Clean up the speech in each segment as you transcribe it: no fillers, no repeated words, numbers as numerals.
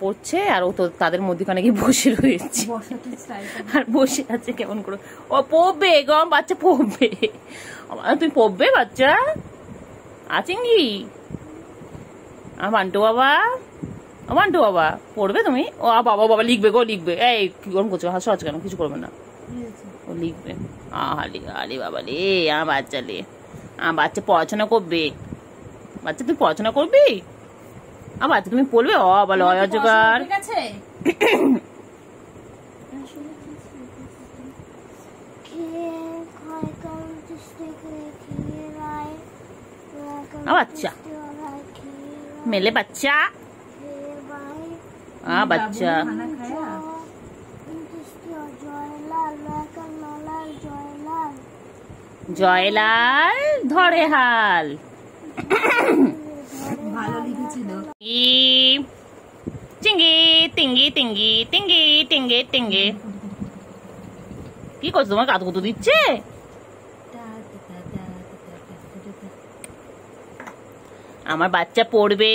পড়ছে আর ও তো তাদের মধ্যখানে গিয়ে বসে রয়েছে আর বসে আছে কেমন করে। ও পড়বে গম, বাচ্চা পড়বে। তুমি পড়বে বাচ্চা আছেঙ্গি? মান্টু বাবা, মান্টু বাবা পড়বে তুমি? ও বাবা বাবা লিখবে গো, লিখবে। এই কি গরম করছো, হাসো আজ কেন? কিছু করবে না, ও লিখবে। আরে বাবা রে, বাচ্চা লে, বাচ্চা পড়াশোনা করবে। বাচ্চা তুই পড়াশোনা করবি? বাচ্চা তুমি পড়বে? বলো অজগার। বাচ্চা মেলে বাচ্চা, বাচ্চা জয়লাল ধরে হাল। চিঙ্গি টিঙ্গি টিঙ্গি টিঙ্গি টিঙ্গে টিঙ্গে। কি করছো? তোমার কাতুকুতু দিচ্ছে? আমার বাচ্চা পড়বে।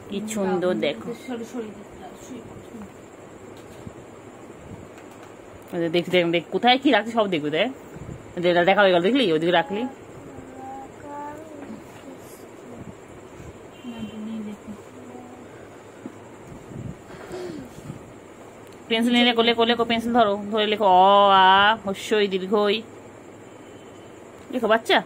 কি সুন্দর দেখো, দেখ কোথায় কি রাখছি সব দেখবে। দেখা হয়ে গেল, দেখলি ওইদিকে রাখলি। পেন্সিল নিয়ে লেখো, লেখো লেখো, পেন্সিল ধরো, ধরে লেখো অ আ হস্যই দীর্ঘই। লেখো বাচ্চা।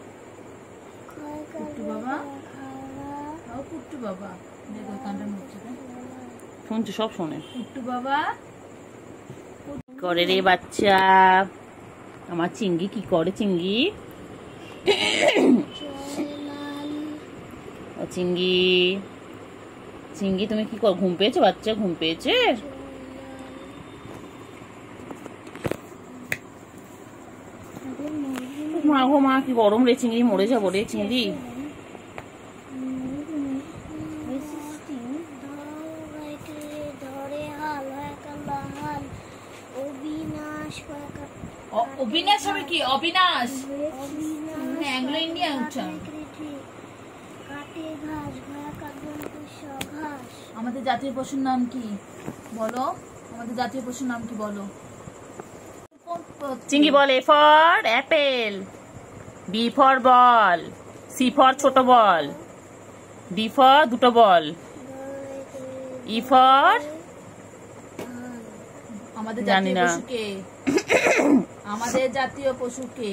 শুনছো, সব শোনে। করে রে বাচ্চা, আমার চিঙ্গি কি করে? চিঙ্গি চিঙ্গি চিঙ্গি তুমি কি করো? ঘুম পেয়েছে বাচ্চা? ঘুম পেয়েছে? মা গো মা, কি গরম রে চিংড়ি, মরে যাবো রে চিংড়ি। অবিনাশ হবে কি? অবিনাশ অ্যাংলো ইন্ডিয়ান উচ্চারণ। আমাদের জাতীয় পশুর নাম কি বলো? আমাদের জাতীয় পশুর নাম কি বলো? চিঙ্গি বল A for apple, B for ball, C for ছোট বল, ডি ফর দুটো বল, ই ফর আমাদের জাতীয় পশু কে? আমাদের জাতীয় পশু কে?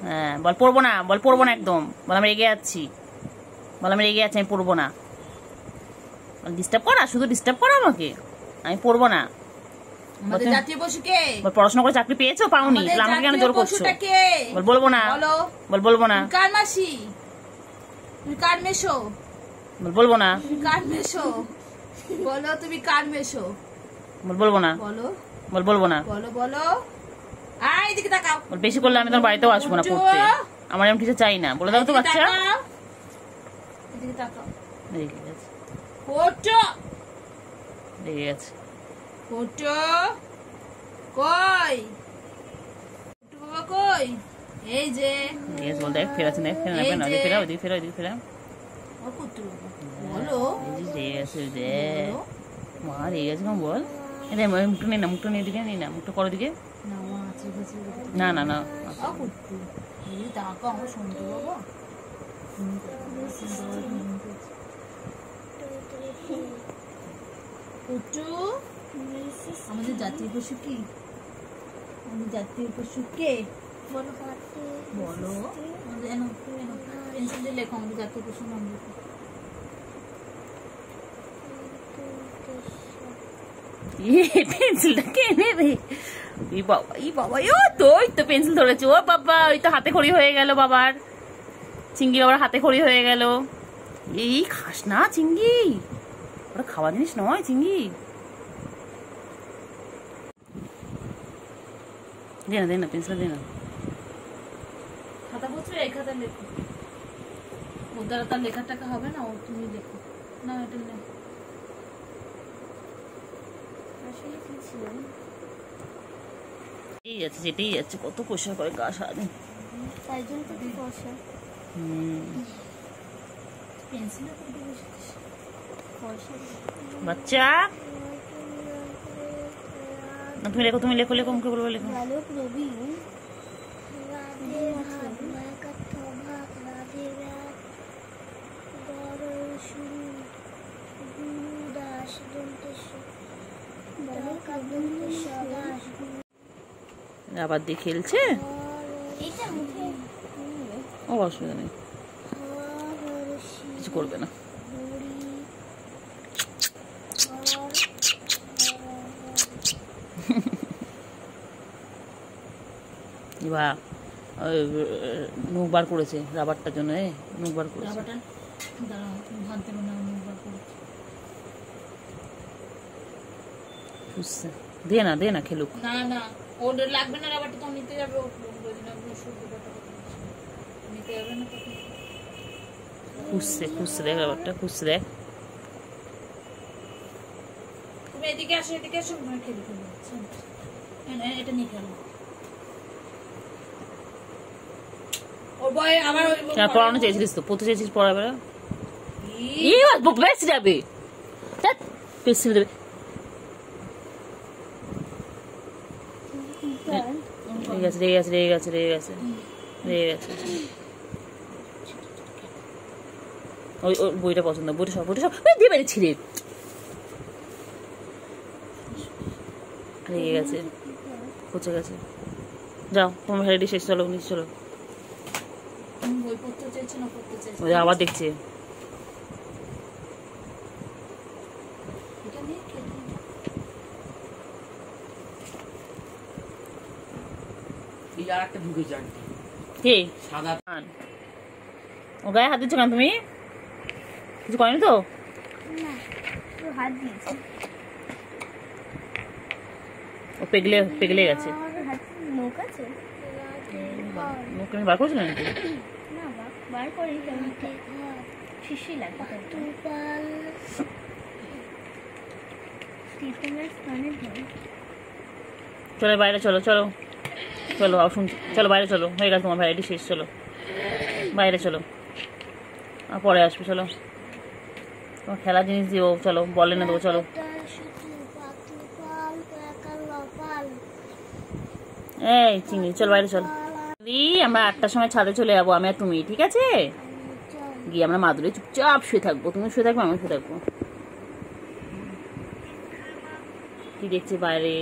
হ্যাঁ বল। পড়বো না, বল পড়বো না একদম। বল আমি রেগে যাচ্ছি, বল আমি রেগে যাচ্ছি, আমি পড়বো না। ডিস্টার্ব করা, শুধু ডিস্টার্ব করা আমাকে, আমি পড়বো না। আমাদের জাতীয় পশু কে? বল পড়াশোনা করে চাকরি পেয়েছো? পাওনি, আমাকে কেন জোর করছো? বল বলবো না, বল বলবো না। কার মাসি? তুমি কার মেশো? বল বলবো না। কার মেশো? বলো তুমি কার মেশো? বল বলবো না। বলো, বল বলবো না। বলো বলো। আয় এদিকে তাকাও। বল বেশি করলে আমি তোমার বাড়িতেও আসবো না পড়তে। আমার এমন টিচার চাই না, বলে দাও তো বাচ্চা। এদিকে তাকাও। রেগে গেছে, ফটো রেগে গেছে। ফটো কই? ফটো বাবা কই? এই যে রেগে বল, দেখ ফেরাচ্ছে না, ফেরা না, ফেরা, ফেরা ওদিকে, ফেরা ওদিকে, ফেরা। ও ফটো বাবা বলো। এই যে রেগে গেছে, দেখ মা রেগে গেছে। বল এটা মুখটা নেই না, মুখটা নিয়ে দিকে নেই না, মুখটা করো দিকে। না না না, আমাদের জাতীয় পশু কি? আমাদের জাতীয় পশু কে বলো? বলো, পেন্সিল দিয়ে লেখো আমাদের জাতীয় পশুর নাম লেখো। পেন্সিলটা কে নেবে? ই বাবা, ই বাবা, ও তো ওই তো পেন্সিল ধরেছে। ও বাবা, ওই তো হাতে খড়ি হয়ে গেল বাবার। চিঙ্গি বাবার হাতে খড়ি হয়ে গেল। এই খাস না চিঙ্গি, ওটা খাওয়া জিনিস নয় চিঙ্গি। দে না, দে না, পেন্সিল দে না। খাতা বুঝছো? এই খাতা লেখো। ওর দ্বারা তার লেখার টাকা হবে না, ও তুমি লেখো না। এটা লেখো। আসলে কি ছিল? এই যাচ্ছে যেতেই যাচ্ছে, কত কোষা করে গা সারাদিন। তাই জন্য তো তুই বসে পেন্সিল বাচ্চা, তুমি লেখো, তুমি লেখো, লেখো, মুখে বলবো, লেখো। ভালো প্রবীণ আবার দিয়ে খেলছে, ও অসুবিধা নেই, কিছু করবে না। বা মুখ বার করেছে রাবারটার জন্য, মুখ বার করেছে। দে না, দে না, খেলুক। না না, ওর লাগবে না রাবারটা, তো নিতে যাবে, নিতে যাবে না। খুঁজছে, খুঁজছে, দেখ রাবারটা খুঁজছে, দেখ। তুমি এদিকে আসো, এদিকে আসো, খেলে খেলো, এটা নিয়ে খেলো। পড়ানো চেয়েছিলিস তো, পড়তে চেয়েছিস, পড়াবে না, বেশি যাবে, বেশি দেবে। রেগে গেছে, রেগে গেছে, রেগে গেছে, রেগে গেছে, রেগে গেছে। ওই ওর বইটা পছন্দ, বইটা সব, বইটা সব দিয়ে বেড়েছি রে, রেগে গেছে, পচে গেছে। যাও, তোমার হেরেডি শেষ, চলো নিচে চলো। আবার দেখছে, ও গায়ে হাত দিচ্ছ কেন তুমি? কিছু করেনি তো? ও পেগলে পেগলে গেছে। বার করছো নাকি? চলো বাইরে, চলো চলো চলো, শুনছি, চলো বাইরে চলো, হয়ে গেছে তোমার ভ্যারাইটি শেষ, চলো বাইরে চলো, পরে আসবে, চলো তোমার খেলার জিনিস দিও, চলো বলে না দেবো, চলো। এই চিংড়ি, চল বাইরে চল। আমরা 8টার সময় ছাদে চলে যাবো, আমি আর তুমি, ঠিক আছে? গিয়ে আমরা মাদুরে চুপচাপ শুয়ে থাকবো, তুমি শুয়ে থাকবো, আমি শুয়ে থাকবো। কি দেখছি বাইরে?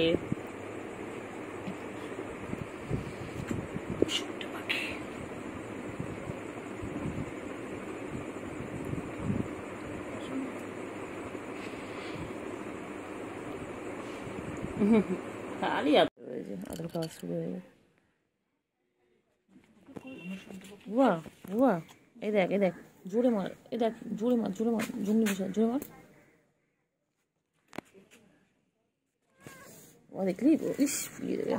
খালি আদর খাওয়া শুরু হয়ে গেছে। বুয়া বুয়া, এই দেখ, এই দেখ, জোরে মার, এই দেখ, জোরে মার, জোরে মার, জঙ্গলি বসে, জোরে মার। ও দেখলি, ইস ফুলিয়ে দেবে।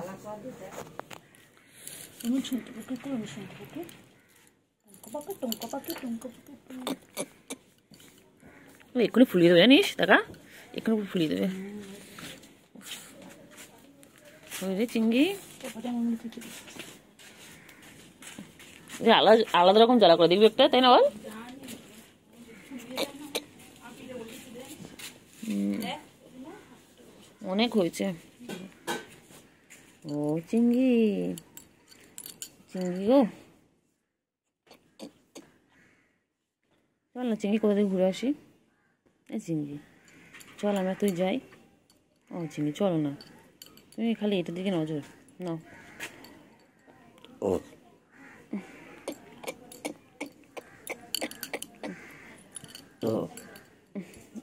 এক্ষুনি ফুলিয়ে দেবে, জানিস? দেখা, এক্ষুনি ফুলিয়ে দেবে। রে চিংড়ি, আলাদা আলাদা রকম জ্বালা করে দেখবি একটা, তাই না বল? অনেক হয়েছে। ও চিংড়ি, চিংড়ি গো, চল না চিংড়ি, কোথা থেকে ঘুরে আসি। এই চিংড়ি চল, আমরা তুই যাই। ও চিংড়ি চলো না, তুমি খালি এটার দিকে নজর নাও।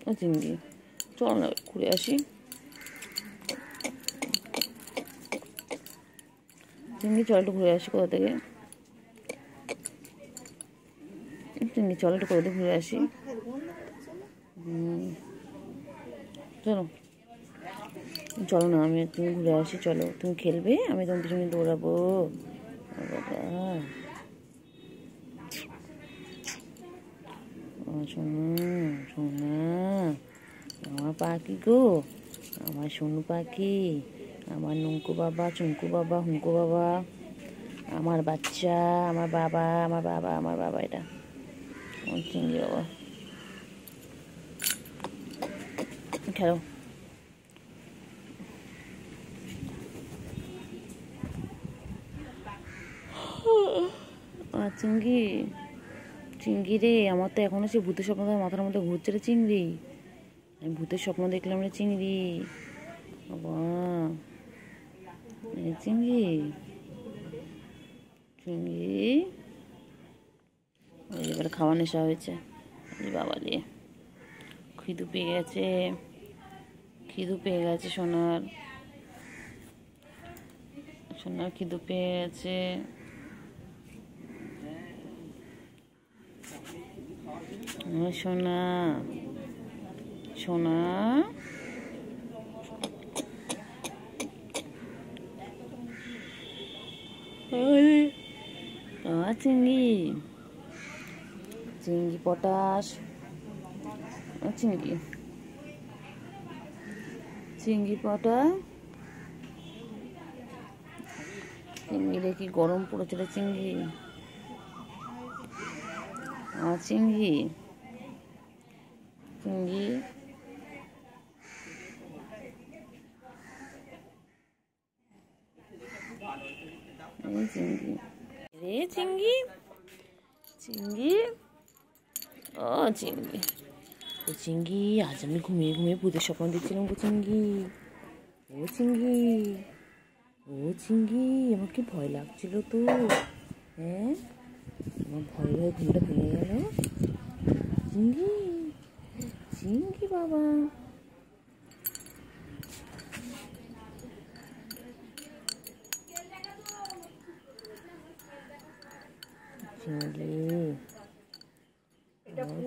ও চিংড়ি চল না, ঘুরে আসি। চিংড়ি চল, একটু ঘুরে আসি কোথা থেকে। চিংড়ি চল, একটু কোথা থেকে ঘুরে আসি। চলো চলো না, আমি তুমি ঘুরে আসি, চলো তুমি খেলবে, আমি তোমার পিছনে দৌড়াবো। বাবা সোনা, সোনা আমার পাখি গো, আমার সোনু পাখি, আমার নুঙ্কু বাবা, চুঙ্কু বাবা, হুঙ্কু বাবা, আমার বাচ্চা, আমার বাবা, আমার বাবা, আমার বাবা, এটা আমার চিংড়ি বাবা। খেলো। চিংড়ি, চিংড়ি রে, আমার তো এখনো সে ভূতের স্বপ্ন মাথার মধ্যে ঘুরছে রে চিংড়ি। আমি ভূতের স্বপ্ন দেখলাম রে চিংড়ি বাবা। চিংড়ি, চিংড়ি এবারে খাওয়া নেশা হয়েছে বাবা রে। খিদু পেয়ে গেছে, খিদু পেয়ে গেছে সোনার, সোনার খিদু পেয়ে গেছে। সোনা, সোনা, চিংড়ি, চিংড়ি পটাশ, চিংড়ি, চিংড়ি পটাশ। চিংড়িরে কি গরম পড়েছে রে চিংড়ি, চিংড়ি, চিংড়ি, চিংড়ি রে চিংড়ি, চিংড়ি, ও চিংড়ি, ও চিংড়ি, আজ আমি ঘুমিয়ে ঘুমিয়ে ভূতের স্বপ্ন দেখছিলাম গো চিংড়ি। ও চিংড়ি, ও চিংড়ি, আমার কি ভয় লাগছিল তো। হ্যাঁ, আমার ভয় ভয় ঘুমটা ভেঙে গেল। চিংড়ি, চিংড়ি বাবা, চিংড়ি,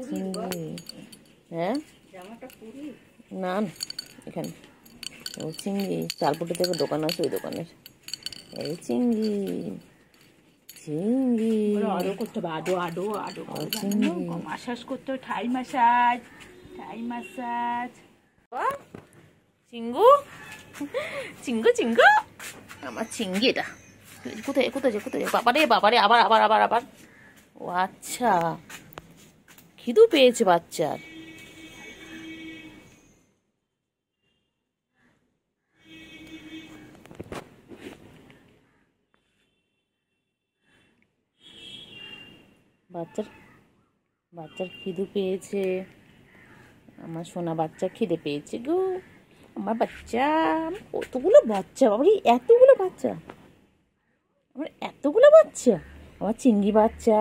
চিংড়ি। হ্যাঁ না, এখানে ও চিংড়ি, চালপুটি থেকে দোকান আছে, ওই দোকানের। এই চিংড়ি, চিংড়ি আদো করতে হবে, আদো আদো আদো চিংড়ি, মাসাজ করতে হবে, ঠাই মাসাজ, ঠাই মাসাজ। চিঙ্গু, চিঙ্গু, চিঙ্গু, আমার চিংড়ি এটা। কোথায় কোথায় কোথায়, বাবারে বাবারে, আবার আবার আবার আবার। ও আচ্ছা, খিদু পেয়েছে বাচ্চার। বাচ্চার, বাচ্চার খিদু পেয়েছে। আমার সোনা বাচ্চা খিদে পেয়েছে গো। আমার বাচ্চা, কতগুলো বাচ্চা বাবা, এতগুলো বাচ্চা, আমার এতগুলো বাচ্চা। আমার চিংড়ি বাচ্চা,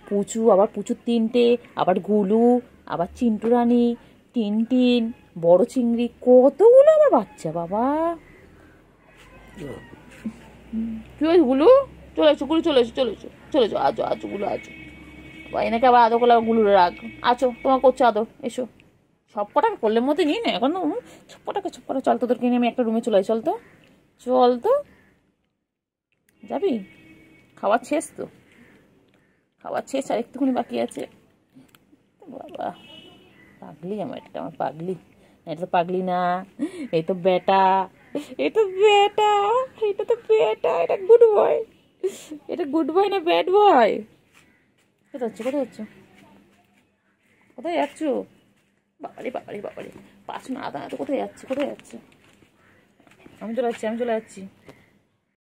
পুচু, আবার পুচুর 3টে, আবার গুলু, আবার চিন্টু রানী, টিনটিন, বড় চিংড়ি, কতগুলো আমার বাচ্চা বাবা। কি হয়েছে গুলু? চলে এসো গুলু, চলে এসো, চলে এসো, চলে এসো, আজো আজো গুলু, আজো। এনেকে আবার আদর করলে গুলু রাখ। আছো, তোমার করছে আদর, এসো। সব কটাকে করলের মধ্যে নিই না এখন, সব কটাকে, সব কটা। চল তোদেরকে নিয়ে আমি একটা রুমে চলে, চল তো, চল তো। যাবি? খাওয়ার শেষ তো, খাওয়ার শেষ, আর একটুখানি বাকি আছে। বাবা পাগলি আমার, এটা আমার পাগলি। এটা তো পাগলি না, এই তো বেটা, এই তো বেটা, এটা তো বেটা, এটা গুড বয়। এটা গুড বয় না ব্যাড বয়? কোথায় যাচ্ছ, কোথায় যাচ্ছ, কোথায় যাচ্ছ? বাবারে বাবারে বাবারে, পাঁচ না আদা, তো কোথায় যাচ্ছে, কোথায় যাচ্ছে? আমি চলে যাচ্ছি, আমি চলে যাচ্ছি।